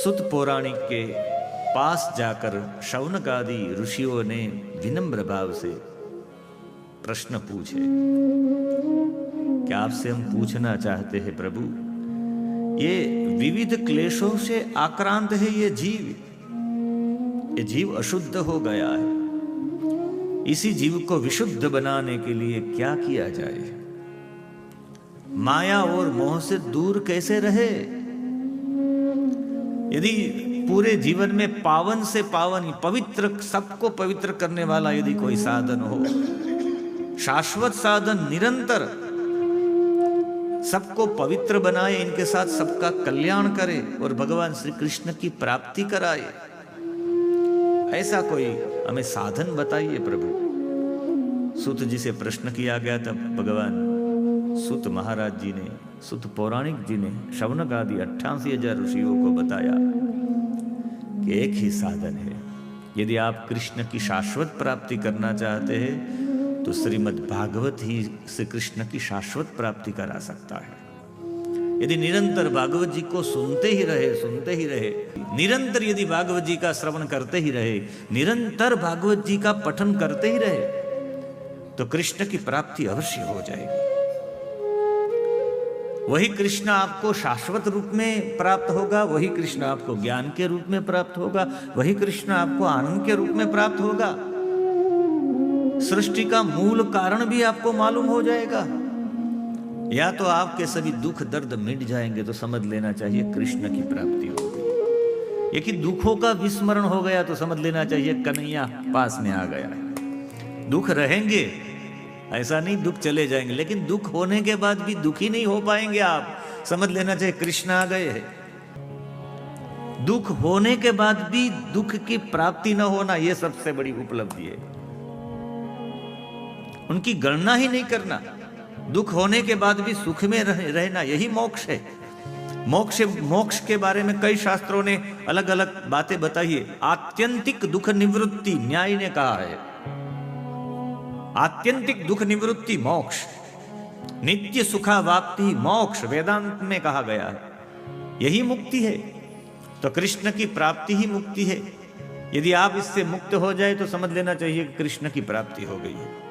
सुत पौराणिक के पास जाकर शौनक आदि ऋषियों ने विनम्र भाव से प्रश्न पूछे। क्या आपसे हम पूछना चाहते हैं प्रभु, ये विविध क्लेशों से आक्रांत है ये जीव अशुद्ध हो गया है। इसी जीव को विशुद्ध बनाने के लिए क्या किया जाए? माया और मोह से दूर कैसे रहे? यदि पूरे जीवन में पावन से पावन, पवित्र, सबको पवित्र करने वाला यदि कोई साधन हो, शाश्वत साधन, निरंतर सबको पवित्र बनाए, इनके साथ सबका कल्याण करे और भगवान श्री कृष्ण की प्राप्ति कराए, ऐसा कोई हमें साधन बताइए प्रभु। सूत जी से प्रश्न किया गया। तब भगवान सूत महाराज जी ने, सूत पौराणिक जी ने शौनक आदि 88,000 ऋषियों को बताया कि एक ही साधन है। यदि आप कृष्ण की शाश्वत प्राप्ति करना चाहते हैं तो श्रीमद् भागवत ही श्री कृष्ण की शाश्वत प्राप्ति करा सकता है। यदि निरंतर भागवत जी को सुनते ही रहे, निरंतर यदि भागवत जी का श्रवण करते ही रहे, निरंतर भागवत जी का पठन करते ही रहे, तो कृष्ण की प्राप्ति अवश्य हो जाएगी। वही कृष्ण आपको शाश्वत रूप में प्राप्त होगा, वही कृष्ण आपको ज्ञान के रूप में प्राप्त होगा, वही कृष्ण आपको आनंद के रूप में प्राप्त होगा। सृष्टि का मूल कारण भी आपको मालूम हो जाएगा। या तो आपके सभी दुख दर्द मिट जाएंगे तो समझ लेना चाहिए कृष्ण की प्राप्ति हो गई। ये कि दुखों का विस्मरण हो गया तो समझ लेना चाहिए कन्हैया पास में आ गया है। दुख रहेंगे, ऐसा नहीं दुख चले जाएंगे, लेकिन दुख होने के बाद भी दुखी नहीं हो पाएंगे आप, समझ लेना चाहिए कृष्ण आ गए हैं। दुख होने के बाद भी दुख की प्राप्ति न होना, यह सबसे बड़ी उपलब्धि है। उनकी गणना ही नहीं करना, दुख होने के बाद भी सुख में रहना, यही मोक्ष है। मोक्ष के बारे में कई शास्त्रों ने अलग अलग बातें बताई है। आत्यंतिक दुख निवृत्ति न्याय ने कहा है, आत्यंतिक दुख निवृत्ति मोक्ष, नित्य सुखावाप्ति मोक्ष वेदांत में कहा गया है। यही मुक्ति है। तो कृष्ण की प्राप्ति ही मुक्ति है। यदि आप इससे मुक्त हो जाए तो समझ लेना चाहिए कि कृष्ण की प्राप्ति हो गई है।